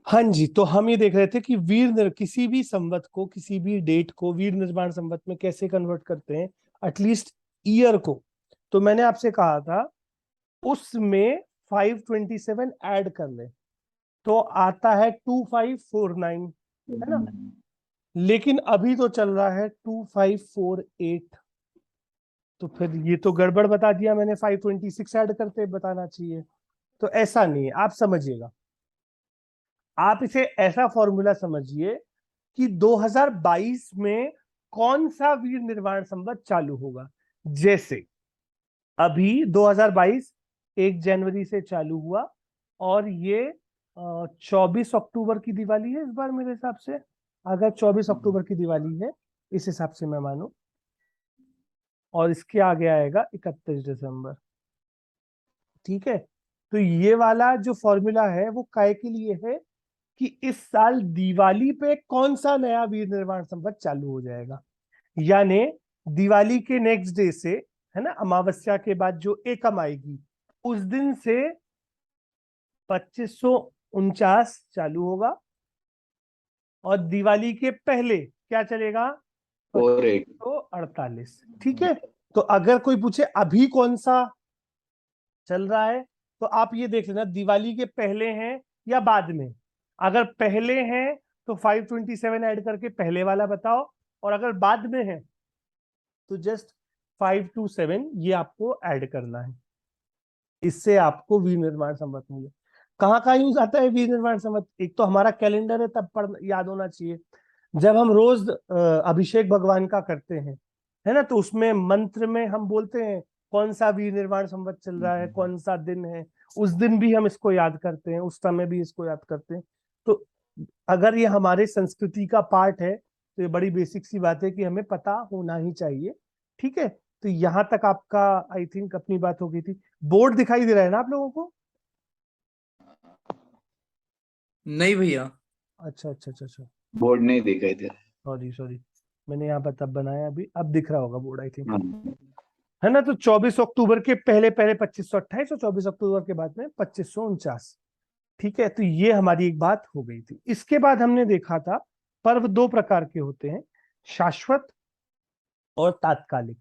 हाँ जी, तो हम ये देख रहे थे कि किसी भी संवत को, किसी भी डेट को वीर निर्माण संवत में कैसे कन्वर्ट करते हैं, एटलीस्ट ईयर को। तो मैंने आपसे कहा था उसमें 527 ऐड कर ले तो आता है 2549, है ना। लेकिन अभी तो चल रहा है 2548, तो फिर ये तो गड़बड़ बता दिया मैंने, 526 ऐड करते बताना चाहिए। तो ऐसा नहीं है, आप समझिएगा, आप इसे ऐसा फॉर्मूला समझिए कि 2022 में कौन सा वीर निर्माण संवत चालू होगा। जैसे अभी 2022 1 जनवरी से चालू हुआ और ये 24 अक्टूबर की दिवाली है इस बार मेरे हिसाब से। अगर 24 अक्टूबर की दिवाली है इस हिसाब से मैं मानूं, और इसके आगे आएगा 31 दिसंबर। ठीक है, तो ये वाला जो फॉर्मूला है वो काय के लिए है कि इस साल दिवाली पे कौन सा नया वीर निर्माण संवत चालू हो जाएगा। यानी दिवाली के नेक्स्ट डे से, है ना, अमावस्या के बाद जो एकम आएगी उस दिन से 2549 चालू होगा, और दिवाली के पहले क्या चलेगा, और एक 2548। ठीक है, तो अगर कोई पूछे अभी कौन सा चल रहा है, तो आप ये देख लेना दिवाली के पहले हैं या बाद में। अगर पहले हैं तो 527 ऐड करके पहले वाला बताओ, और अगर बाद में है तो जस्ट 527 ये आपको ऐड करना है। इससे आपको विनिर्माण संवत मिले। कहाँ कहाँ यूज आता है विनिर्माण संवत, एक तो हमारा कैलेंडर है तब पढ़ याद होना चाहिए। जब हम रोज अभिषेक भगवान का करते हैं, है ना, तो उसमें मंत्र में हम बोलते हैं कौन सा विनिर्माण संवत चल रहा है, कौन सा दिन है, उस दिन भी हम इसको याद करते हैं, उस समय भी इसको याद करते हैं। तो अगर ये हमारे संस्कृति का पार्ट है तो ये बड़ी बेसिक सी बात है कि हमें पता होना ही चाहिए। ठीक है, तो यहां तक आपका आई थिंक अपनी बात हो गई थी। बोर्ड दिखाई दे रहा है ना आप लोगों को? नहीं भैया। अच्छा अच्छा अच्छा अच्छा, बोर्ड नहीं दिखाई दे सॉरी सॉरी, मैंने यहाँ पर तब बनाया, अभी अब दिख रहा होगा बोर्ड आई थिंक, रहा। है ना। तो 24 अक्टूबर के पहले पहले 2528 और 24 अक्टूबर के बाद में 2549। ठीक है, तो ये हमारी एक बात हो गई थी। इसके बाद हमने देखा था पर्व दो प्रकार के होते हैं, शाश्वत और तात्कालिक।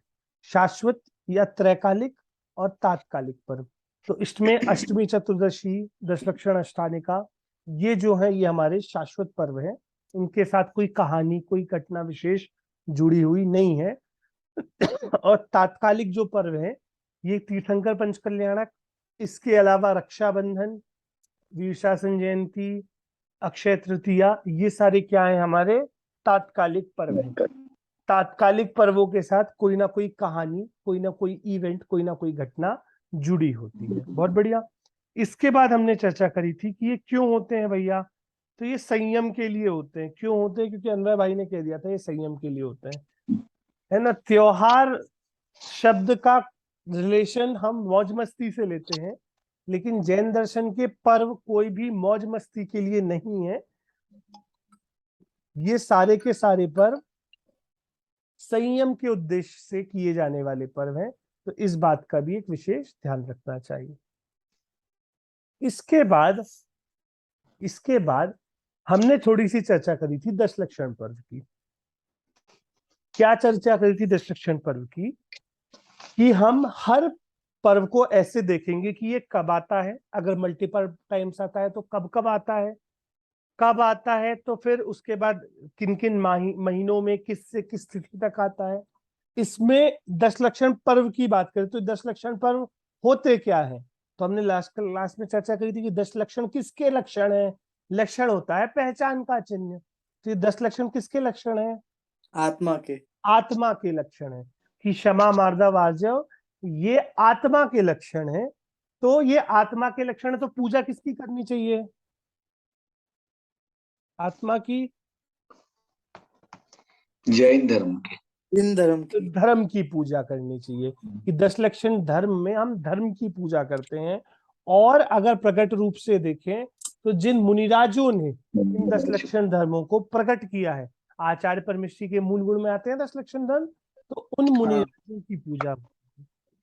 शाश्वत या त्रैकालिक और तात्कालिक पर्व। तो इसमें अष्टमी चतुर्दशी दशलक्षण अष्टानिका ये जो है ये हमारे शाश्वत पर्व है, इनके साथ कोई कहानी कोई घटना विशेष जुड़ी हुई नहीं है। और तात्कालिक जो पर्व है ये तीर्थंकर पंच कल्याणक, इसके अलावा रक्षाबंधन, वीरशासन जयंती, अक्षय तृतीया, ये सारे क्या है हमारे तात्कालिक पर्व हैं। तात्कालिक पर्वों के साथ कोई ना कोई कहानी कोई ना कोई इवेंट कोई ना कोई घटना जुड़ी होती है। बहुत बढ़िया। इसके बाद हमने चर्चा करी थी कि ये क्यों होते हैं भैया, तो ये संयम के लिए होते हैं। क्यों होते हैं? क्योंकि अनवर भाई ने कह दिया था ये संयम के लिए होते हैं, है ना। त्योहार शब्द का रिलेशन हम मौज मस्ती से लेते हैं, लेकिन जैन दर्शन के पर्व कोई भी मौज मस्ती के लिए नहीं है। ये सारे के सारे पर्व संयम के उद्देश्य से किए जाने वाले पर्व हैं, तो इस बात का भी एक विशेष ध्यान रखना चाहिए। इसके बाद हमने थोड़ी सी चर्चा करी थी दशलक्षण पर्व की। क्या चर्चा करी थी दशलक्षण पर्व की? कि हम हर पर्व को ऐसे देखेंगे कि ये कब आता है, अगर मल्टीपल टाइम्स आता है तो कब कब आता है, कब आता है तो फिर उसके बाद किन किन महीनों में किस से किस तिथि तक आता है। इसमें दशलक्षण पर्व की बात करें तो दशलक्षण पर्व होते क्या है, तो हमने लास्ट क्लास में चर्चा करी थी कि दशलक्षण किसके लक्षण है। लक्षण होता है पहचान का चिन्ह, तो ये दशलक्षण किसके लक्षण है? आत्मा के। आत्मा के लक्षण है कि क्षमा मार्दव आर्जव, ये आत्मा के लक्षण है। तो ये आत्मा के लक्षण है, तो पूजा किसकी करनी चाहिए? आत्मा की, जैन धर्म के। इन धर्म तो की। धर्म की पूजा करनी चाहिए कि दशलक्षण धर्म में हम धर्म की पूजा करते हैं। और अगर प्रकट रूप से देखें तो जिन मुनिराजों ने इन दशलक्षण धर्मों को प्रकट किया है, आचार्य परमेश्वरी के मूल गुण में आते हैं दशलक्षण धर्म, तो उन मुनिराजों की पूजा।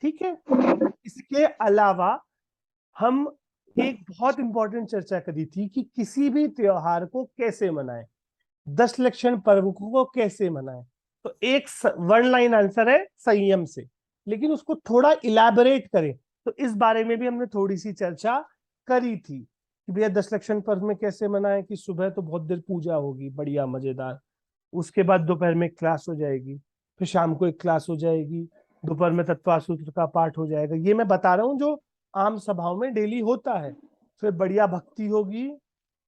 ठीक है, इसके अलावा हम एक बहुत इंपॉर्टेंट चर्चा करी थी कि किसी भी त्योहार को कैसे मनाएं, 10 लक्षण पर्व को कैसे मनाएं। तो एक वन लाइन आंसर है संयम से, लेकिन उसको थोड़ा इलैबोरेट करें। तो इस बारे में भी हमने थोड़ी सी चर्चा करी थी कि भैया 10 लक्षण पर्व में कैसे मनाएं, कि सुबह तो बहुत देर पूजा होगी बढ़िया मजेदार, उसके बाद दोपहर में क्लास हो जाएगी, फिर शाम को एक क्लास हो जाएगी, दोपहर में तत्वासूत्र का पाठ हो जाएगा। ये मैं बता रहा हूँ जो आम सभाओं में डेली होता है। फिर बढ़िया भक्ति होगी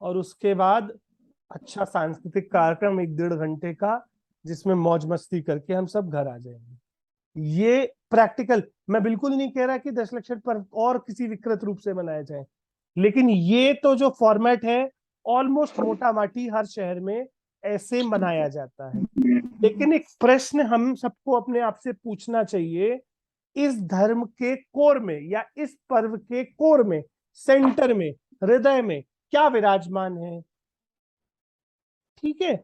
और उसके बाद अच्छा सांस्कृतिक कार्यक्रम 1-1.5 घंटे का, जिसमें मौज मस्ती करके हम सब घर आ जाएंगे। ये प्रैक्टिकल, मैं बिल्कुल नहीं कह रहा कि 10 लक्षण पर और किसी विकृत रूप से मनाया जाए, लेकिन ये तो जो फॉर्मेट है ऑलमोस्ट मोटा माटी हर शहर में ऐसे मनाया जाता है। लेकिन एक प्रश्न हम सबको अपने आप से पूछना चाहिए, इस धर्म के कोर में या इस पर्व के कोर में, सेंटर में, हृदय में क्या विराजमान है? ठीक है,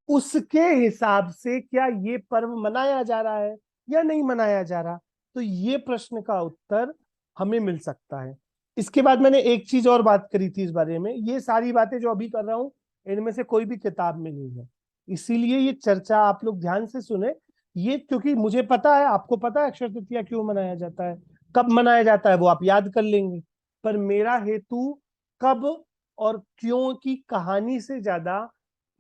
उसके हिसाब से क्या ये पर्व मनाया जा रहा है या नहीं मनाया जा रहा? तो ये प्रश्न का उत्तर हमें मिल सकता है। इसके बाद मैंने एक चीज और बात करी थी इस बारे में, ये सारी बातें जो अभी कर रहा हूं इनमें से कोई भी किताब में नहीं है, इसीलिए ये चर्चा आप लोग ध्यान से सुने। ये क्योंकि मुझे पता है, आपको पता है अक्षय तृतीया क्यों मनाया जाता है, कब मनाया जाता है वो आप याद कर लेंगे, पर मेरा हेतु कब और क्यों की कहानी से ज्यादा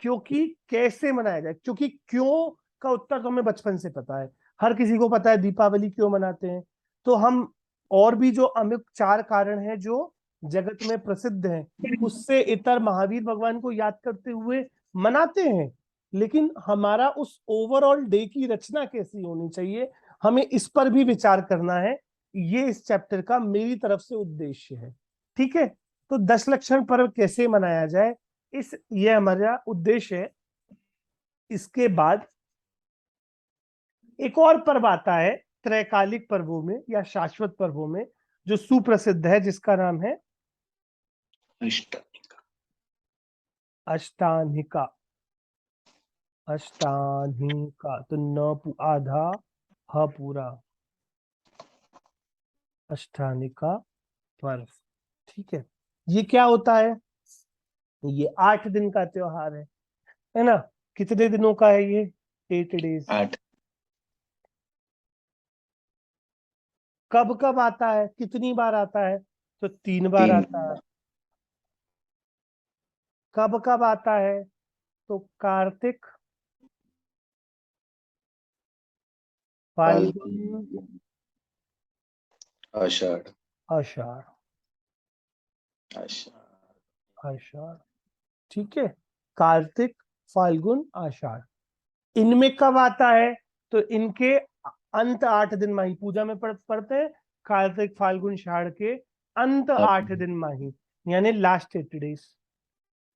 क्योंकि कैसे मनाया जाए, क्योंकि क्यों का उत्तर तो हमें बचपन से पता है, हर किसी को पता है दीपावली क्यों मनाते हैं। तो हम और भी जो अमुक 4 कारण हैं जो जगत में प्रसिद्ध हैं, उससे इतर महावीर भगवान को याद करते हुए मनाते हैं। लेकिन हमारा उस ओवरऑल डे की रचना कैसी होनी चाहिए, हमें इस पर भी विचार करना है। ये इस चैप्टर का मेरी तरफ से उद्देश्य है। ठीक है, तो 10 लक्षण पर्व कैसे मनाया जाए, ये हमारा उद्देश्य है। इसके बाद एक और पर्व आता है त्रैकालिक पर्वों में या शाश्वत पर्वों में, जो सुप्रसिद्ध है, जिसका नाम है अष्टमिका। अष्टानिका। अष्टानिका तो आधा ह पूरा, अष्टानिका पर्व। ठीक है, ये क्या होता है? ये 8 दिन का त्योहार है ना? कितने दिनों का है ये? 8 डेज। 8। कब कब आता है, कितनी बार आता है? तो 3 बार 3। आता है। कब कब आता है? तो कार्तिक, फाल्गुन, आषाढ़। आषाढ़। आषाढ़। आषाढ़, ठीक है, कार्तिक, फाल्गुन, आषाढ़। इनमें कब आता है? तो इनके अंत 8 दिन माही पूजा में पड़ते हैं। कार्तिक फाल्गुन षाढ़ के अंत 8 दिन माही, यानी लास्ट 8 डेज।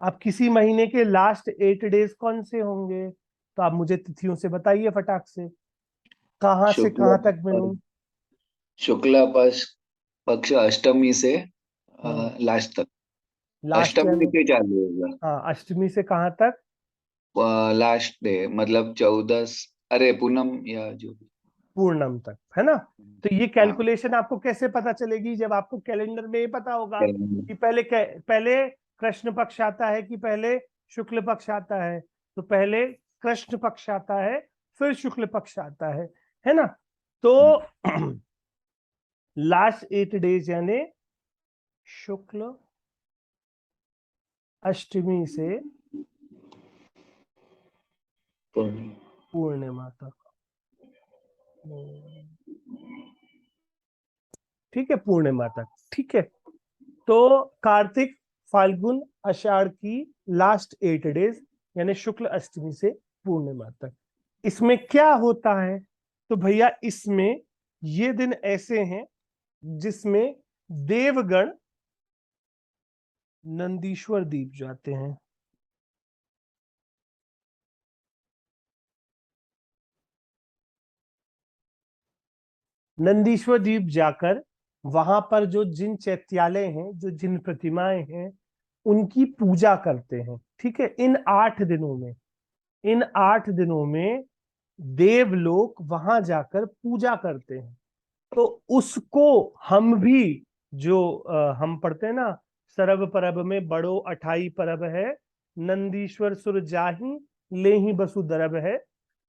अब किसी महीने के लास्ट 8 डेज कौन से होंगे? तो आप मुझे तिथियों से बताइए फटाक से, कहां से शुक्ला कहां तक मिलूं? शुक्ला पक्ष अष्टमी से लास्ट तक। लास्ट अष्टमी यानी, से चालू होगा। हाँ, अष्टमी से कहां तक? लास्ट डे मतलब 14। अरे पूनम या जो भी। पूर्णम तक, है ना? तो ये हाँ। कैलकुलेशन आपको कैसे पता चलेगी? जब आपको कैलेंडर में ये पता होगा कि पहले कृष्ण पक्ष आता है कि पहले शुक्ल पक्ष आता है। तो पहले कृष्ण पक्ष आता है, फिर शुक्ल पक्ष आता है ना? तो लास्ट 8 डेज यानी शुक्ल अष्टमी से पूर्णिमा तक। ठीक है, पूर्णिमा तक। ठीक है, तो कार्तिक, फाल्गुन, आषाढ़ की लास्ट 8 डेज यानी शुक्ल अष्टमी से पूर्णिमा तक। इसमें क्या होता है? तो भैया इसमें ये दिन ऐसे हैं जिसमें देवगण नंदीश्वर दीप जाते हैं। नंदीश्वर द्वीप जाकर वहां पर जो जिन चैत्यालय हैं, जो जिन प्रतिमाएं हैं, उनकी पूजा करते हैं। ठीक है, इन 8 दिनों में, इन 8 दिनों में देवलोक वहां जाकर पूजा करते हैं। तो उसको हम भी जो हम पढ़ते हैं ना, सरब परब में बड़ो अठाई परब है, नंदीश्वर सुर जाहि ले ही बसुदरब है।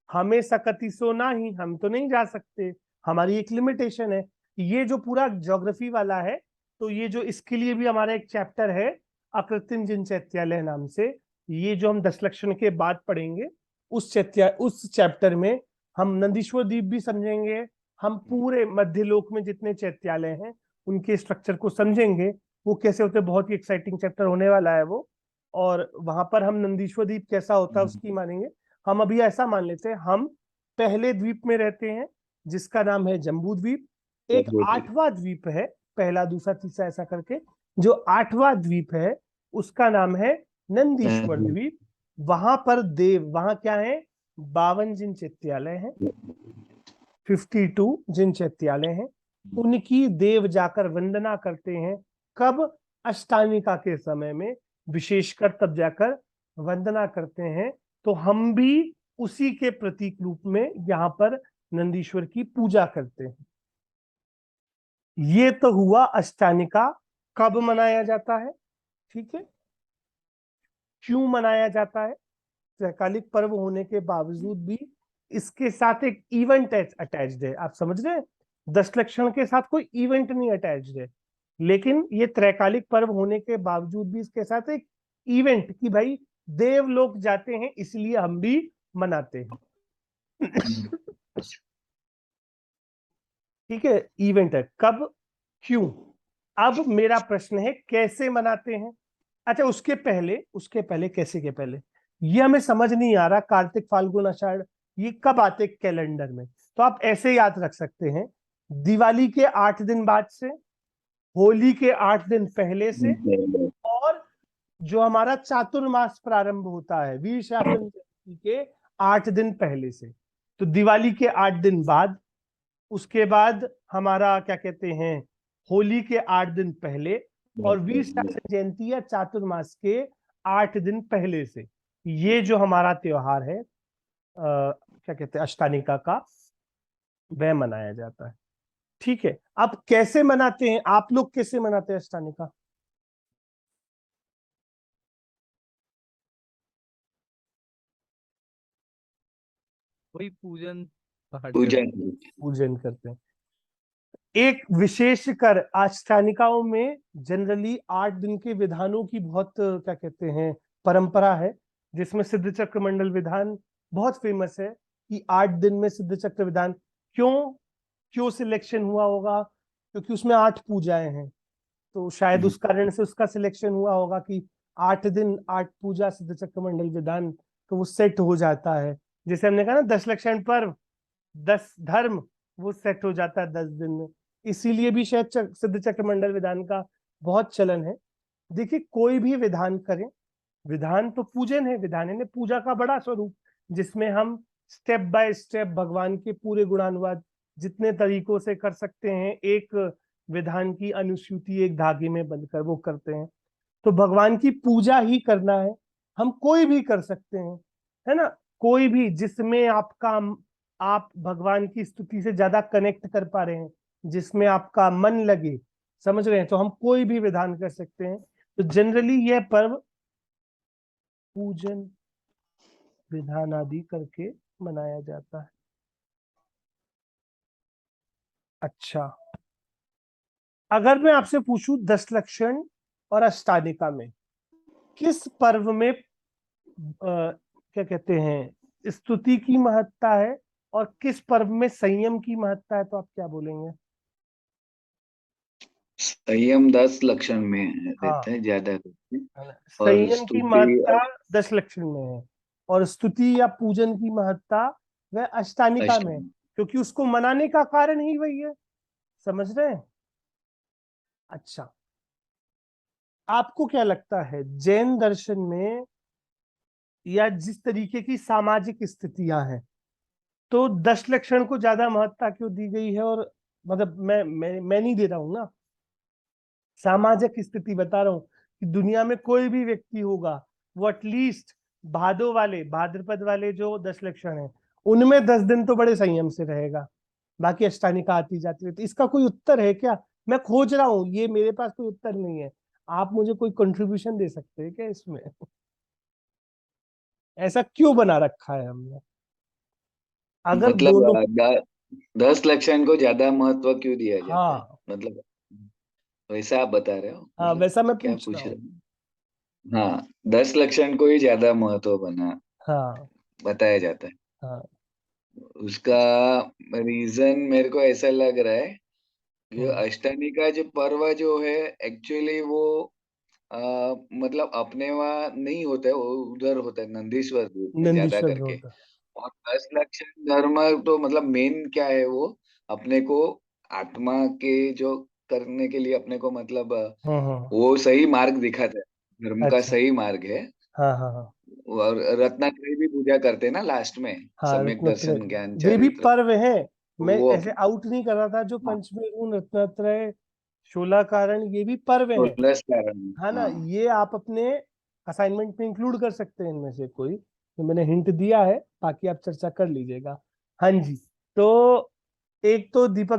हमें सकती सो नाही, हम तो नहीं जा सकते, हमारी एक लिमिटेशन है। ये जो पूरा ज्योग्राफी वाला है, तो ये जो इसके लिए भी हमारा एक चैप्टर है अकृत्रिम जिन चैत्यालय नाम से, ये जो हम 10 लक्षण के बाद पढ़ेंगे, उस चैप्टर में हम नंदीश्वर द्वीप भी समझेंगे, हम पूरे मध्यलोक में जितने चैत्यालय हैं उनके स्ट्रक्चर को समझेंगे, वो कैसे होते हैं। बहुत ही एक्साइटिंग चैप्टर होने वाला है वो। और वहां पर हम नंदीश्वर द्वीप कैसा होता है उसकी मानेंगे। हम अभी ऐसा मान लेते हैं, हम पहले द्वीप में रहते हैं जिसका नाम है जम्बू द्वीप। एक 8वां द्वीप है, पहला दूसरा तीसरा ऐसा करके, जो 8वां द्वीप है उसका नाम है नंदीश्वर द्वीप। वहां पर देव, वहां क्या है, 52 जिन चैत्यालय हैं, 52 जिन चैत्यालय हैं, उनकी देव जाकर वंदना करते हैं। कब? अष्टानिका के समय में, विशेषकर तब जाकर वंदना करते हैं। तो हम भी उसी के प्रतीक रूप में यहाँ पर नंदीश्वर की पूजा करते हैं। ये तो हुआ अष्टानिका कब मनाया जाता है, ठीक है, क्यों मनाया जाता है। त्रैकालिक पर्व होने के बावजूद भी इसके साथ एक इवेंट अटैच्ड है, आप समझ रहे हैं। 10 लक्षण के साथ कोई इवेंट नहीं अटैच्ड है, लेकिन ये त्रैकालिक पर्व होने के बावजूद भी इसके साथ एक इवेंट, कि भाई देव लोग जाते हैं इसलिए हम भी मनाते हैं। ठीक है, इवेंट है। कब, क्यों। अब मेरा प्रश्न है कैसे मनाते हैं। अच्छा, उसके पहले कैसे के पहले ये हमें समझ नहीं आ रहा। कार्तिक फाल्गुन आषाढ़ ये कब आते कैलेंडर में, तो आप ऐसे याद रख सकते हैं, दिवाली के 8 दिन बाद से, होली के 8 दिन पहले से, और जो हमारा चातुर्मास प्रारंभ होता है वीर शासन के 8 दिन पहले से। तो दिवाली के 8 दिन बाद, उसके बाद हमारा क्या कहते हैं, होली के 8 दिन पहले, और वीर शासन जयंती या चातुर्मास के 8 दिन पहले से ये जो हमारा त्योहार है क्या कहते हैं अष्टानिका का, वह मनाया जाता है। ठीक है, अब कैसे मनाते हैं, आप लोग कैसे मनाते हैं अष्टानिका। वही पूजन पाठ पूजा करते हैं। पूजन करते हैं। एक विशेषकर अष्टानिकाओं में जनरली 8 दिन के विधानों की बहुत क्या कहते हैं परंपरा है, जिसमें सिद्ध चक्र मंडल विधान बहुत फेमस है। कि 8 दिन में सिद्ध चक्र विधान क्यों सिलेक्शन हुआ होगा, क्योंकि उसमें 8 पूजाएं हैं, तो शायद उस कारण से उसका सिलेक्शन हुआ होगा कि 8 दिन 8 पूजा सिद्ध चक्र मंडल विधान, तो वो सेट हो जाता है। जैसे हमने कहा ना 10 लक्षण पर्व 10 धर्म, वो सेट हो जाता है 10 दिन में। इसीलिए भी शायद सिद्ध चक्र मंडल विधान का बहुत चलन है। देखिए, कोई भी विधान करें, विधान तो पूजन है, विधान है पूजा का बड़ा स्वरूप, जिसमें हम स्टेप बाय स्टेप भगवान के पूरे गुणानुवाद जितने तरीकों से कर सकते हैं, एक विधान की अनुसूति एक धागे में बंधकर वो करते हैं। तो भगवान की पूजा ही करना है, हम कोई भी कर सकते हैं, है ना। कोई भी जिसमें आप भगवान की स्तुति से ज्यादा कनेक्ट कर पा रहे हैं, जिसमें आपका मन लगे, समझ रहे हैं, तो हम कोई भी विधान कर सकते हैं। तो जनरली यह पर्व पूजन विधान आदि करके मनाया जाता है। अच्छा, अगर मैं आपसे पूछूं 10 लक्षण और अष्टानिका में किस पर्व में क्या कहते हैं स्तुति की महत्ता है और किस पर्व में संयम की महत्ता है, तो आप क्या बोलेंगे। संयम 10 लक्षण में हाँ, रहता है ज्यादा करके, है ना? और संयम की स्तुति महत्ता 10 लक्षण में है, और स्तुति या पूजन की महत्ता वह अष्टानिका में है, अष्टमी। क्योंकि उसको मनाने का कारण ही वही है, समझ रहे हैं। अच्छा, आपको क्या लगता है जैन दर्शन में या जिस तरीके की सामाजिक स्थितियां हैं, तो 10 लक्षण को ज्यादा महत्ता क्यों दी गई है। और मतलब मैं नहीं दे रहा हूं ना, सामाजिक स्थिति बता रहा हूं कि दुनिया में कोई भी व्यक्ति होगा, वो एटलीस्ट भाद्रपद वाले जो 10 लक्षण है उनमें 10 दिन तो बड़े संयम से रहेगा, बाकी अष्टानिका आती जाती रहती। इसका कोई उत्तर है क्या मैं खोज रहा हूँ, ये मेरे पास कोई उत्तर नहीं है। आप मुझे कोई कंट्रीब्यूशन दे सकते हैं क्या इसमें? ऐसा क्यों बना रखा है हमने? अगर मतलब दोनों, 10 लक्षण को ज्यादा महत्व क्यों दिया जाता है, हाँ मतलब वैसा आप बता रहे हो, हाँ, मतलब वैसा मैं क्या पूछ रहा पूछ रहे हूँ। हो? हाँ, 10 लक्षण को ही ज्यादा महत्व हाँ बताया जाता है। हाँ। उसका रीजन मेरे को ऐसा लग रहा है कि हम्म, अष्टमी का जो पर्व जो है, एक्चुअली वो आ, मतलब अपने वहाँ नहीं होता है, वो उधर होता है नंदीश्वर द्वीप में ज्यादा नंदीश्वर करके। होता। और 10 लक्षण धर्म तो मतलब मेन क्या है, वो अपने को आत्मा के जो करने के लिए अपने को मतलब हाँ। वो सही मार्ग दिखाता है, धर्म का अच्छा। सही मार्ग है। हाँ हाँ हाँ। और रत्नात्रय भी पूजा करते हैं ना लास्ट में, हाँ सम्यक रत्नत्रय, दर्शन ज्ञान वे भी चारित्र। पर्व हैं। मैं वो ऐसे आउट नहीं कर रहा था, जो हाँ, पंचमी रून, रत्नत्रय, शोला कारण, ये भी पर्व हैं। 16 कारण। है ना? हाँ, ये आप अपने असाइनमेंट में इंक्लूड कर सकते हैं इनमें से कोई, तो मैंने हिंट दिया है, बाकी आप चर्चा कर लीजिएगा। हाँ जी। तो एक तो दीपक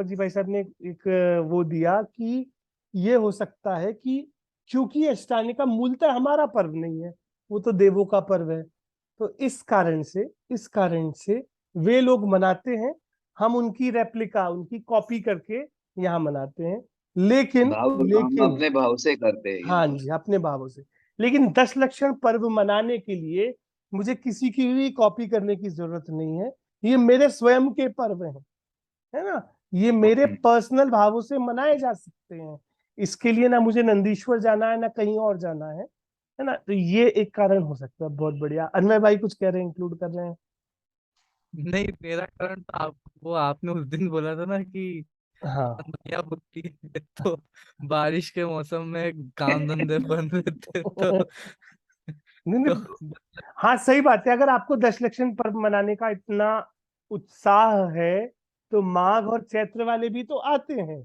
जी भाई साहब ने एक वो दिया कि ये हो सकता है कि क्योंकि अष्टानी का मूलतः हमारा पर्व नहीं है, वो तो देवों का पर्व है, तो इस कारण से वे लोग मनाते हैं, हम उनकी रेप्लिका, उनकी कॉपी करके यहाँ मनाते हैं। लेकिन भाव हम लेकिन अपने भाव से करते हैं ये। हाँ जी, अपने भावों से। लेकिन 10 लक्षण पर्व मनाने के लिए मुझे किसी की भी कॉपी करने की जरूरत नहीं है, ये मेरे स्वयं के पर्व हैं, है ना? ये मेरे हम्म, पर्सनल भावों से मनाए जा सकते हैं। इसके लिए ना मुझे नंदीश्वर जाना है, ना कहीं और जाना है ना? तो ये एक कारण हो सकता है। बहुत बढ़िया। अन्वय भाई कुछ कह रहे हैं, इंक्लूड कर रहे हैं? नहीं, मेरा कारण तो आप, वो आपने उस दिन बोला था ना कि हाँ। मैया होती है तो बारिश के मौसम में काम धंधे बंद रहते तो नहीं तो नहीं, हाँ सही बात है। अगर आपको 10 लक्षण पर्व मनाने का इतना उत्साह है, तो माघ और चैत्र वाले भी तो आते हैं।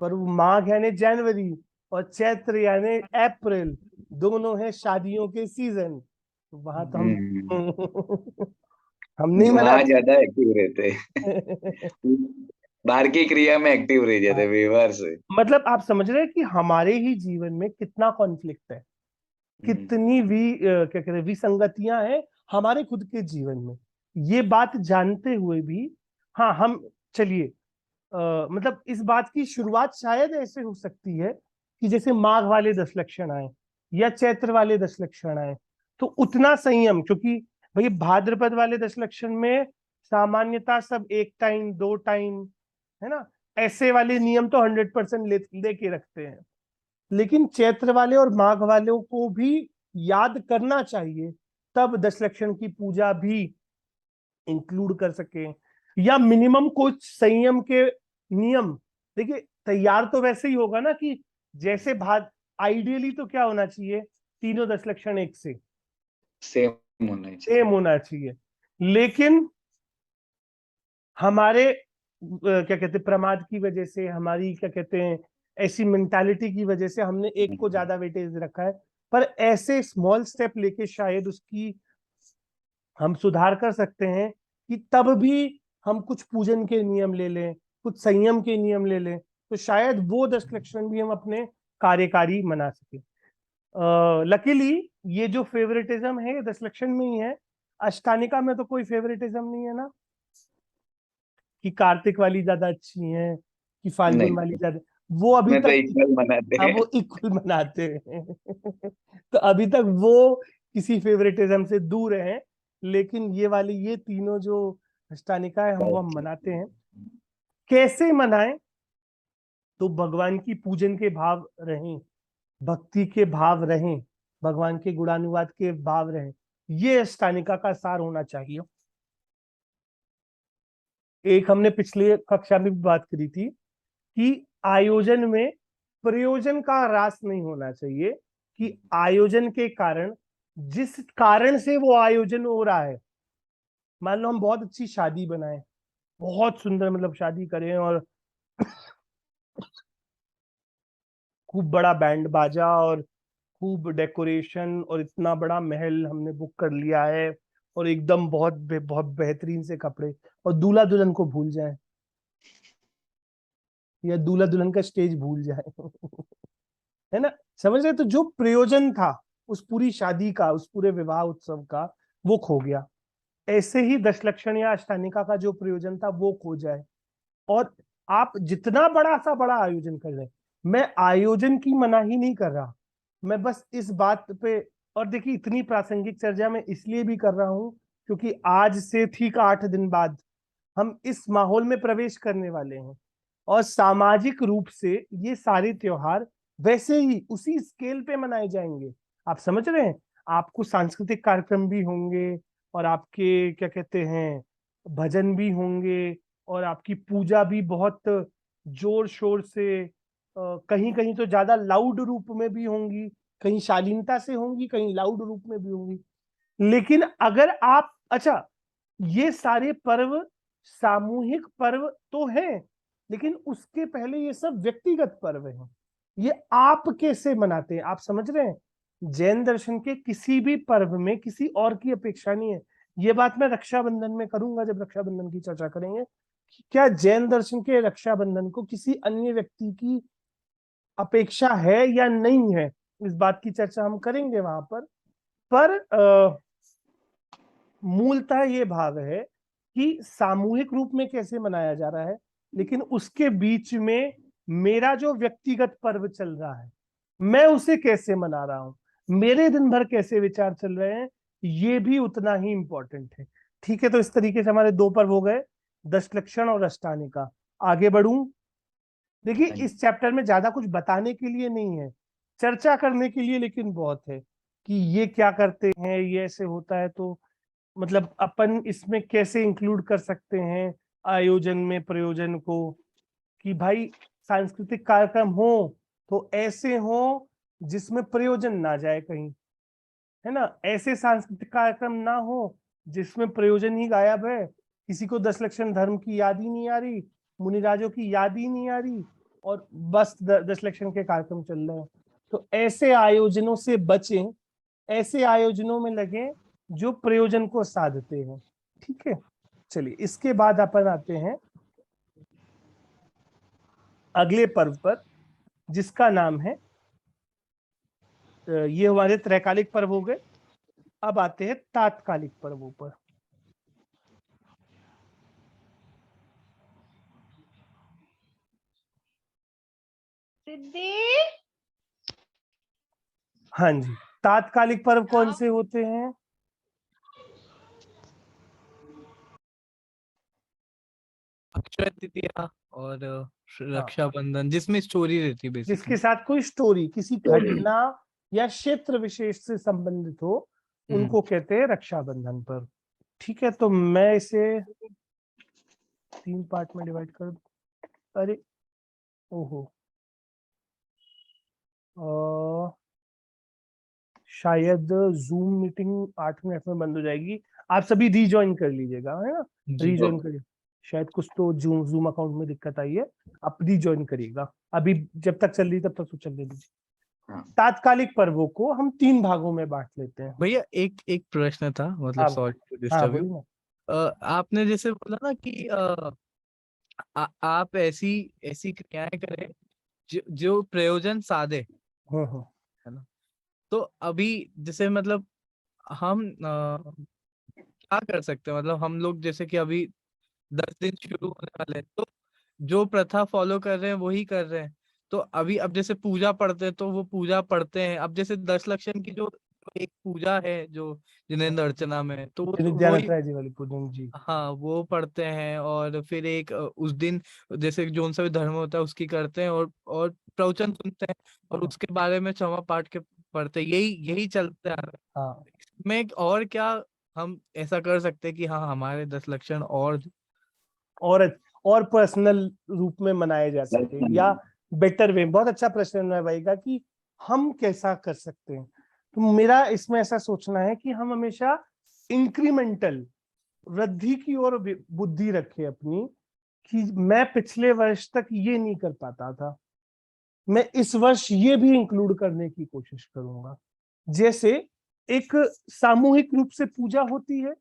पर वो माघ यानी जनवरी, और चैत्र यानी अप्रैल, दोनों है शादियों के सीजन, तो वहां तो हम हम्म, हम नहीं वहाँ मनाते। ज्यादा एक्टिव रहते हैं। बाहर की क्रिया में एक्टिव रह जाते हाँ, हैं, व्यवहार से। मतलब आप समझ रहे हैं कि हमारे ही जीवन में कितना कॉन्फ्लिक्ट है, हम्म, कितनी क्या कहते हैं, विसंगतियां हैं हमारे खुद के जीवन में। ये बात जानते हुए भी, हाँ हम, चलिए, मतलब इस बात की शुरुआत शायद ऐसे हो सकती है कि जैसे माघ वाले 10 लक्षण आए, या चैत्र वाले 10 लक्षण आए, तो उतना संयम, क्योंकि भाई भाद्रपद वाले 10 लक्षण में सामान्यता सब एक टाइम, 2 टाइम, है ना, ऐसे वाले नियम तो 100% लेके रखते हैं। लेकिन चैत्र वाले और माघ वालों को भी याद करना चाहिए, तब 10 लक्षण की पूजा भी इंक्लूड कर सके, या मिनिमम कुछ संयम के नियम। देखिए, तैयार तो वैसे ही होगा ना कि जैसे भाग, आइडियली तो क्या होना चाहिए, तीनों 10 लक्षण एक से सेम होना सेम चाहिए। होना चाहिए। लेकिन हमारे क्या कहते हैं, प्रमाद की वजह से, हमारी क्या कहते हैं, ऐसी मेंटालिटी की वजह से हमने एक को हम्म, ज्यादा वेटेज रखा है। पर ऐसे स्मॉल स्टेप लेके शायद उसकी हम सुधार कर सकते हैं, कि तब भी हम कुछ पूजन के नियम ले लें, कुछ संयम के नियम ले लें, तो शायद वो 10 लक्षण भी हम अपने कार्यकारी मना सके। लकीली ये जो फेवरेटिज्म है, ये 10 लक्षण में ही है। अष्टानिका में तो कोई फेवरेटिज्म नहीं है ना, कि कार्तिक वाली ज्यादा अच्छी है, कि फाल्गुन वाली नहीं, ज्यादा। वो अभी उसमें तो तक, इक्वल मनाते अब हैं। वो इक्वल मनाते हैं तो अभी तक वो किसी फेवरेटिज्म से दूर हैं। लेकिन ये वाली, ये तीनों जो अष्टानिका है, हम वो हम मनाते हैं। कैसे मनाएं? तो भगवान की पूजन के भाव रहें, भक्ति के भाव रहें, भगवान के गुणानुवाद के भाव रहें, ये अष्टानिका का सार होना चाहिए। एक हमने पिछले कक्षा में भी बात करी थी कि आयोजन में प्रयोजन का ह्रास नहीं होना चाहिए, कि आयोजन के कारण, जिस कारण से वो आयोजन हो रहा है, मान लो हम बहुत अच्छी शादी बनाए, बहुत सुंदर मतलब शादी करें, और खूब बड़ा बैंड बाजा, और खूब डेकोरेशन, और इतना बड़ा महल हमने बुक कर लिया है, और एकदम बहुत बेहतरीन से कपड़े, और दूल्हा दुल्हन को भूल जाए, या दूल्हा दुल्हन का स्टेज भूल जाए है ना, समझ रहे? तो जो प्रयोजन था उस पूरी शादी का, उस पूरे विवाह उत्सव का, वो खो गया। ऐसे ही दशलक्षण या अष्टानिका का जो प्रयोजन था वो खो जाए। और आप जितना बड़ा सा बड़ा आयोजन कर रहे हैं, मैं आयोजन की मनाही नहीं कर रहा, मैं बस इस बात पे, और देखिए इतनी प्रासंगिक चर्चा मैं इसलिए भी कर रहा हूं क्योंकि आज से ठीक 8 दिन बाद हम इस माहौल में प्रवेश करने वाले हैं, और सामाजिक रूप से ये सारे त्योहार वैसे ही उसी स्केल पे मनाए जाएंगे। आप समझ रहे हैं? आपको सांस्कृतिक कार्यक्रम भी होंगे, और आपके क्या कहते हैं, भजन भी होंगे, और आपकी पूजा भी बहुत जोर शोर से, कहीं कहीं तो ज्यादा लाउड रूप में भी होंगी, कहीं शालीनता से होंगी, कहीं लाउड रूप में भी होंगी। लेकिन अगर आप, अच्छा, ये सारे पर्व सामूहिक पर्व तो हैं, लेकिन उसके पहले ये सब व्यक्तिगत पर्व हैं। ये आप कैसे मनाते हैं, आप समझ रहे हैं? जैन दर्शन के किसी भी पर्व में किसी और की अपेक्षा नहीं है। ये बात मैं रक्षाबंधन में करूंगा, जब रक्षाबंधन की चर्चा करेंगे। क्या जैन दर्शन के रक्षाबंधन को किसी अन्य व्यक्ति की अपेक्षा है या नहीं है, इस बात की चर्चा हम करेंगे वहां पर मूलतः ये भाव है कि सामूहिक रूप में कैसे मनाया जा रहा है, लेकिन उसके बीच में मेरा जो व्यक्तिगत पर्व चल रहा है, मैं उसे कैसे मना रहा हूं, मेरे दिन भर कैसे विचार चल रहे हैं, ये भी उतना ही इंपॉर्टेंट है। ठीक है, तो इस तरीके से हमारे 2 पर्व हो गए, दशलक्षण और अष्टानिका। आगे बढ़ूं? देखिए इस चैप्टर में ज्यादा कुछ बताने के लिए नहीं है, चर्चा करने के लिए लेकिन बहुत है कि ये क्या करते हैं, ये ऐसे होता है, तो मतलब अपन इसमें कैसे इंक्लूड कर सकते हैं आयोजन में प्रयोजन को, कि भाई सांस्कृतिक कार्यक्रम हो तो ऐसे हो जिसमें प्रयोजन ना जाए कहीं, है ना, ऐसे सांस्कृतिक कार्यक्रम ना हो जिसमें प्रयोजन ही गायब है, किसी को दशलक्षण धर्म की याद ही नहीं आ रही, मुनिराजों की याद ही नहीं आ रही, और बस दशलक्षण के कार्यक्रम चल रहे हैं। तो ऐसे आयोजनों से बचें, ऐसे आयोजनों में लगे जो प्रयोजन को साधते हैं। ठीक है, चलिए इसके बाद अपन आते हैं अगले पर्व पर, जिसका नाम है, ये हमारे त्रैकालिक पर्व हो गए। अब आते हैं तात्कालिक पर्वों पर। सिद्धि, हाँ जी, तात्कालिक पर्व कौन से होते हैं? अक्षय तृतीया और हाँ, रक्षाबंधन, जिसमें स्टोरी रहती है जिसके बेसिकली। साथ कोई स्टोरी, किसी घटना या क्षेत्र विशेष से संबंधित हो, उनको कहते हैं रक्षाबंधन पर्व। ठीक है, तो मैं इसे 3 पार्ट में डिवाइड कर दूं। अरे ओहो, शायद जूम मीटिंग 8 मिनट में बंद हो जाएगी, आप सभी रीजॉइन कर लीजिएगा, है ना, जी। रीजॉइन करिए। शायद कुछ तो जूम जूम अकाउंट में दिक्कत आई है, आप रीजॉइन करिएगा। अभी जब तक चल रही तब तक तो चलने दीजिए। हाँ। तात्कालिक पर्वों को हम 3 भागों में बांट लेते हैं। भैया एक प्रश्न था, मतलब हाँ सॉरी टू हाँ, डिस्टर्ब यू। बोलिए ना। आपने जैसे बोला ना कि आप ऐसी ऐसी क्रियाएं करें जो प्रयोजन साधे, हाँ, है ना। तो अभी जैसे मतलब हम क्या कर सकते हैं, मतलब हम लोग जैसे कि अभी 10 दिन शुरू होने वाले हैं, तो जो प्रथा फॉलो कर रहे हैं वही कर रहे हैं। तो अभी अब जैसे पूजा पढ़ते हैं तो वो पूजा पढ़ते हैं। अब जैसे दशलक्षण की जो एक पूजा है जो जिनेंद्र अर्चना में, तो वो नित्यानंद वही, राय जी वाली पूजन जी। हाँ वो पढ़ते हैं। और फिर एक उस दिन जैसे जोन सा भी धर्म होता है उसकी करते हैं, और प्रवचन सुनते हैं, और उसके बारे में क्षमा पाठ के पढ़ते हैं। यही यही चलते आ रहा है। हाँ, इसमें और क्या हम ऐसा कर सकते हैं कि हाँ हमारे 10 लक्षण और पर्सनल रूप में मनाए जा सके, या बेटर वे। बहुत अच्छा प्रश्न है भाई का कि हम कैसा कर सकते हैं। तो मेरा इसमें ऐसा सोचना है कि हम हमेशा इंक्रीमेंटल वृद्धि की ओर बुद्धि रखें अपनी, कि मैं पिछले वर्ष तक ये नहीं कर पाता था, मैं इस वर्ष ये भी इंक्लूड करने की कोशिश करूंगा। जैसे एक सामूहिक रूप से पूजा होती है,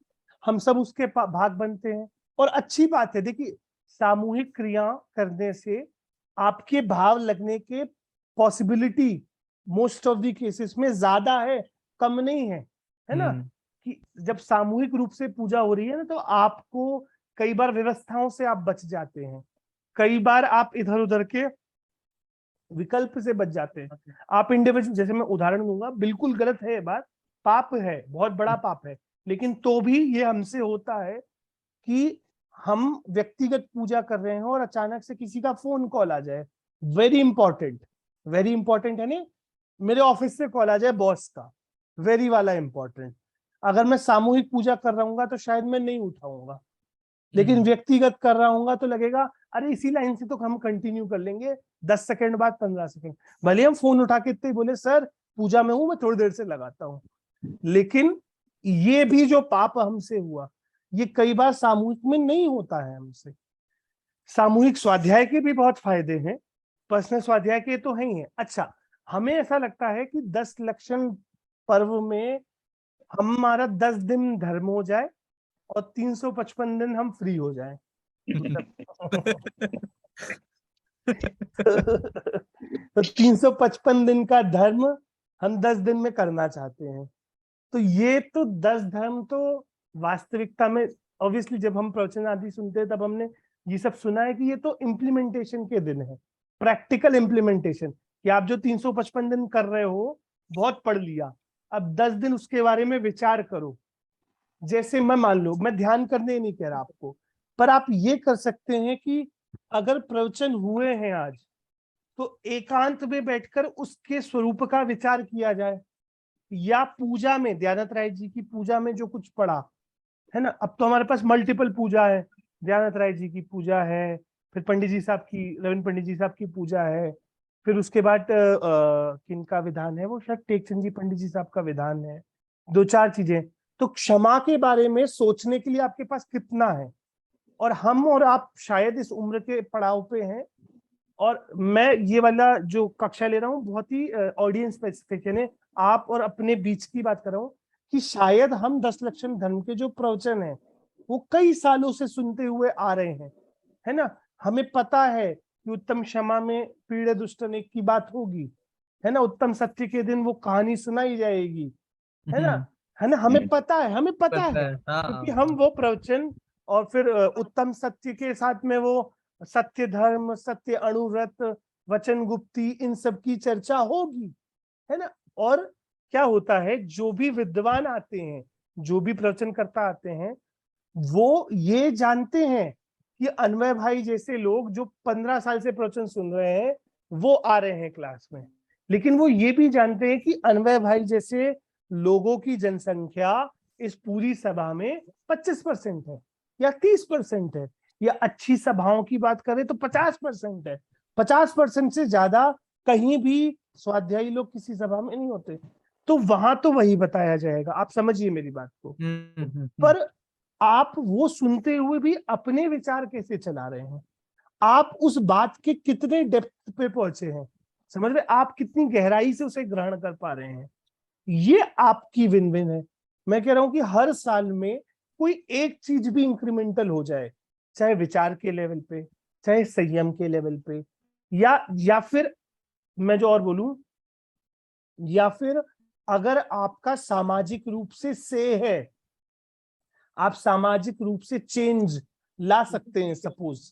हम सब उसके भाग बनते हैं, और अच्छी बात है। देखिए सामूहिक क्रिया करने से आपके भाव लगने के possibility most of the cases में ज्यादा है, कम नहीं है ना। कि जब सामूहिक रूप से पूजा हो रही है ना, तो आपको कई बार व्यवस्थाओं से आप बच जाते हैं, कई बार आप इधर उधर के विकल्प से बच जाते हैं। आप इंडिविजुअल, जैसे मैं उदाहरण दूंगा, बिल्कुल गलत है ये बात, पाप है, बहुत बड़ा पाप है, लेकिन तो भी ये हमसे होता है कि हम व्यक्तिगत पूजा कर रहे हैं और अचानक से किसी का फोन कॉल आ जाए, वेरी इंपॉर्टेंट है ना, मेरे ऑफिस से कॉल आ जाए बॉस का, वेरी वाला इंपॉर्टेंट। अगर मैं सामूहिक पूजा कर रहा हूँ तो शायद मैं नहीं उठाऊंगा, लेकिन व्यक्तिगत कर रहा हूँ तो लगेगा अरे इसी लाइन से तो हम कंटिन्यू कर लेंगे, 10 सेकंड बाद 15 सेकंड, भले हम फोन उठा के इतने बोले सर पूजा में हूं, मैं थोड़ी देर से लगाता हूँ। लेकिन ये भी जो पाप हमसे हुआ, ये कई बार सामूहिक में नहीं होता है हमसे। सामूहिक स्वाध्याय के भी बहुत फायदे हैं, पर्सनल स्वाध्याय के तो है ही है। अच्छा, हमें ऐसा लगता है कि 10 लक्षण पर्व में हमारा 10 दिन धर्म हो जाए और 355 दिन हम फ्री हो जाए। तो 355 दिन का धर्म हम 10 दिन में करना चाहते हैं। तो ये तो 10 धर्म तो वास्तविकता में, ऑब्वियसली जब हम प्रवचन आदि सुनते हैं तब हमने ये सब सुना है कि ये तो इम्प्लीमेंटेशन के दिन है, प्रैक्टिकल इम्प्लीमेंटेशन, कि आप जो 355 दिन कर रहे हो बहुत पढ़ लिया, अब 10 दिन उसके बारे में विचार करो। जैसे मैं मान लो, मैं ध्यान करने नहीं कह रहा आपको, पर आप ये कर सकते हैं कि अगर प्रवचन हुए हैं आज, तो एकांत में बैठकर उसके स्वरूप का विचार किया जाए, या पूजा में दयानंद राय जी की पूजा में जो कुछ पढ़ा है ना, अब तो हमारे पास मल्टीपल पूजा है, दयानंद राय जी की पूजा है, फिर पंडित जी साहब की, रविंद्र पंडित जी साहब की पूजा है, फिर उसके बाद किनका विधान है, वो शायद टेकचंद जी पंडित जी साहब का विधान है, 2-4 चीजें। तो क्षमा के बारे में सोचने के लिए आपके पास कितना है, और हम और आप शायद इस उम्र के पड़ाव पे हैं, और मैं ये वाला जो कक्षा ले रहा हूँ बहुत ही ऑडियंस स्पेसिफिक है, आप और अपने बीच की बात कर रहा हूँ, कि शायद हम 10 लक्षण धर्म के जो प्रवचन है वो कई सालों से सुनते हुए आ रहे हैं, है ना। हमें पता है कि उत्तम क्षमा में पीड़े दुष्ट अनेक की बात होगी, है ना, उत्तम सत्य के दिन वो कहानी सुनाई जाएगी, है ना, हमें पता है, पता है, क्योंकि हाँ। हम वो प्रवचन, और फिर उत्तम सत्य के साथ में वो सत्य धर्म, सत्य अनुव्रत, वचन गुप्ती, इन सब की चर्चा होगी, है ना। और क्या होता है, जो भी विद्वान आते हैं, जो भी प्रवचन करता आते हैं, वो ये जानते हैं कि अन्वय भाई जैसे लोग जो 15 साल से प्रवचन सुन रहे हैं वो आ रहे हैं क्लास में, लेकिन वो ये भी जानते हैं कि अन्वय भाई जैसे लोगों की जनसंख्या इस पूरी सभा में 25% है या 30% है, या अच्छी सभाओं की बात करें तो 50% है। 50% से ज्यादा कहीं भी स्वाध्यायी लोग किसी सभा में नहीं होते। तो वहां तो वही बताया जाएगा, आप समझिए मेरी बात को। पर आप वो सुनते हुए भी अपने विचार कैसे चला रहे हैं, आप उस बात के कितने डेप्थ पे पहुंचे हैं, समझ रहे, आप कितनी गहराई से उसे ग्रहण कर पा रहे हैं, ये आपकी विन विन है। मैं कह रहा हूं कि हर साल में कोई एक चीज भी इंक्रीमेंटल हो जाए, चाहे विचार के लेवल पे, चाहे संयम के लेवल पे, या फिर मैं जो और बोलूं, या फिर अगर आपका सामाजिक रूप से है, आप सामाजिक रूप से चेंज ला सकते हैं, सपोज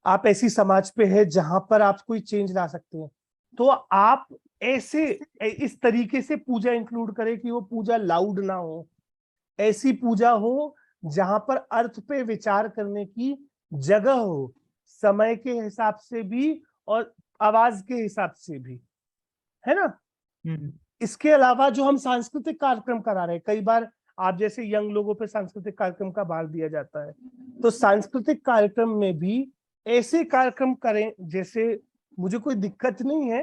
आप ऐसी समाज पे है जहां पर आप कोई चेंज ला सकते हैं, तो आप ऐसे इस तरीके से पूजा इंक्लूड करें कि वो पूजा लाउड ना हो, ऐसी पूजा हो जहां पर अर्थ पे विचार करने की जगह हो, समय के हिसाब से भी और आवाज के हिसाब से भी, है ना। इसके अलावा जो हम सांस्कृतिक कार्यक्रम करा रहे हैं, कई बार आप जैसे यंग लोगों पे सांस्कृतिक कार्यक्रम का भार दिया जाता है, तो सांस्कृतिक कार्यक्रम में भी ऐसे कार्यक्रम करें, जैसे मुझे कोई दिक्कत नहीं है,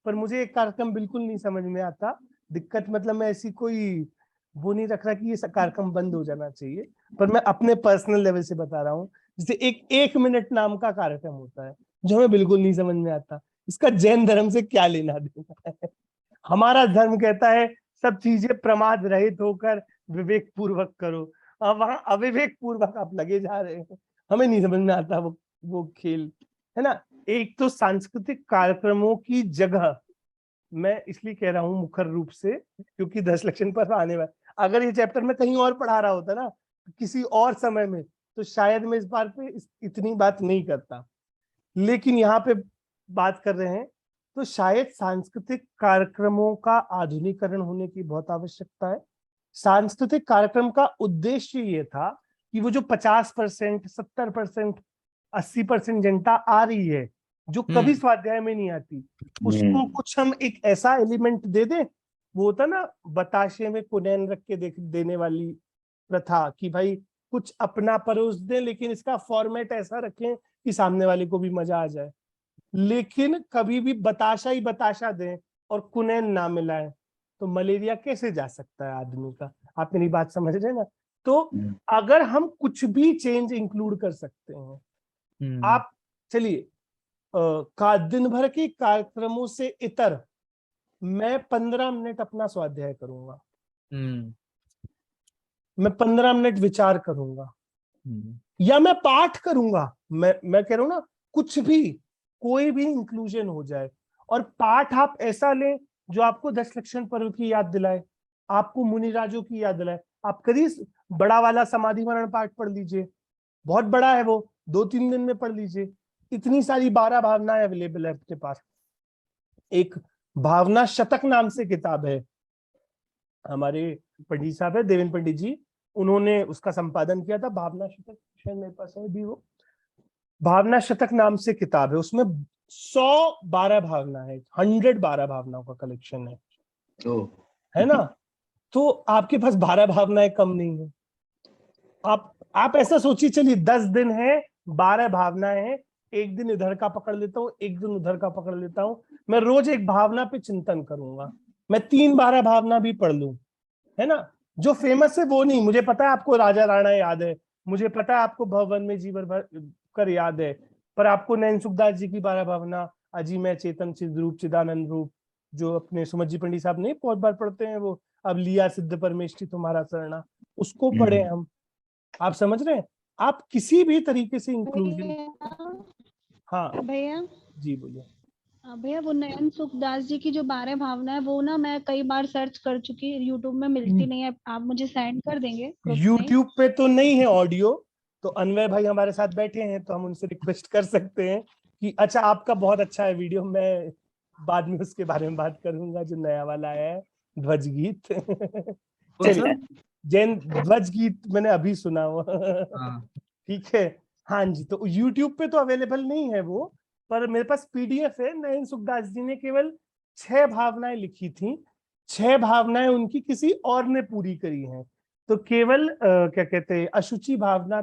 पर मुझे एक कार्यक्रम बिल्कुल नहीं समझ में आता, दिक्कत मतलब मैं ऐसी कोई वो नहीं रख रहा कि ये कार्यक्रम बंद हो जाना चाहिए, पर मैं अपने पर्सनल लेवल से बता रहा हूँ, जैसे एक मिनट नाम का कार्यक्रम होता है जो हमें बिल्कुल नहीं समझ में आता, इसका जैन धर्म से क्या लेना देना है। हमारा धर्म कहता है सब चीजें प्रमाद रहित होकर विवेक पूर्वक करो, अब वहां अविवेक पूर्वक आप लगे जा रहे हैं, हमें नहीं समझ में आता वो खेल, है ना। एक तो सांस्कृतिक कार्यक्रमों की जगह, मैं इसलिए कह रहा हूं मुखर रूप से क्योंकि 10 लक्षण पर आने वाला, अगर ये चैप्टर मैं कहीं और पढ़ा रहा होता ना किसी और समय में, तो शायद मैं इस बार पे इतनी बात नहीं करता, लेकिन यहाँ पे बात कर रहे हैं तो शायद सांस्कृतिक कार्यक्रमों का आधुनिकीकरण होने की बहुत आवश्यकता है। सांस्कृतिक कार्यक्रम का उद्देश्य ये था कि वो जो 50%, 70%, 80% जनता आ रही है जो कभी स्वाध्याय में नहीं आती, उसको कुछ हम एक ऐसा एलिमेंट दे दें। वो होता ना बताशे में कुनैन रख के देने वाली प्रथा कि भाई कुछ अपना परोस दें, लेकिन इसका फॉर्मेट ऐसा रखें कि सामने वाले को भी मजा आ जाए, लेकिन कभी भी बताशा ही बताशा दें और कुनैन ना मिलाएं तो मलेरिया कैसे जा सकता है आदमी का। आप मेरी बात समझ रहे हैं ना? तो अगर हम कुछ भी चेंज इंक्लूड कर सकते हैं, आप चलिए का दिन भर के कार्यक्रमों से इतर मैं 15 मिनट अपना स्वाध्याय करूंगा, मैं 15 मिनट विचार करूंगा, या मैं पाठ करूंगा। मैं कह रहा हूं ना, कुछ भी, कोई भी इंक्लूजन हो जाए। और पाठ आप ऐसा लें जो आपको 10 लक्षण पर्व की याद दिलाए, आपको मुनिराजों की याद दिलाए। आप कभी बड़ा वाला समाधि मरण पाठ पढ़ लीजिए, बहुत बड़ा है वो, 2-3 दिन में पढ़ लीजिए। इतनी सारी 12 भावनाएं अवेलेबल है आपके पास। एक भावना शतक नाम से किताब है, हमारे पंडित साहब है देवेंद्र पंडित जी, उन्होंने उसका संपादन किया था। भावना शतक शायद मेरे पास है भी, वो भावना शतक नाम से किताब है, उसमें 112 भावना है, 112 भावनाओं का कलेक्शन है ना? तो आपके पास 12 भावनाएं कम नहीं है। आप ऐसा सोचिए, चलिए 10 दिन है, 12 भावनाएं हैं, एक दिन इधर का पकड़ लेता हूँ, एक दिन उधर का पकड़ लेता हूँ। मैं रोज एक भावना पे चिंतन करूंगा, मैं 3-12 भावना भी पढ़ लूं, है ना? जो फेमस है वो नहीं, मुझे पता है आपको राजा राणा याद है, मुझे पता है आपको भवन में जीवन भर कर याद है, पर आपको नैन सुखदास जी की 12 भावना, अजी मैं चेतन चिद रूप चिदानंद रूप, जो अपने सुमत जी पंडित साहब नहीं बहुत बार पढ़ते हैं, वो अब लिया सिद्ध परमेष्टि तुम्हारा शरणा, उसको पढ़े हम। आप समझ रहे हैं? आप किसी भी तरीके से इंक्लूजन। हाँ भैया जी बोलिए। भैया वो नयन सुखदास जी की जो 12 भावना है वो ना मैं कई बार सर्च कर चुकी, यूट्यूब में मिलती नहीं है। आप मुझे सेंड कर देंगे ग्रुप में? यूट्यूब पे तो नहीं है ऑडियो, तो अनवय भाई हमारे साथ बैठे हैं तो हम उनसे रिक्वेस्ट कर सकते हैं कि अच्छा आपका बहुत अच्छा है वीडियो, मैं बाद में उसके बारे में बात करूंगा जो नया वाला आया है ध्वज गीत। चलिए, जैन ध्वज गीत मैंने अभी सुना वो। ठीक है, हाँ जी। तो यूट्यूब पे तो अवेलेबल नहीं है वो, पर मेरे पास पीडीएफ है। नयन सुखदास जी ने केवल 6 भावनाएं लिखी थी, 6 भावनाएं उनकी किसी और ने पूरी करी हैं। तो केवल क्या कहते हैं, अशुचि भावना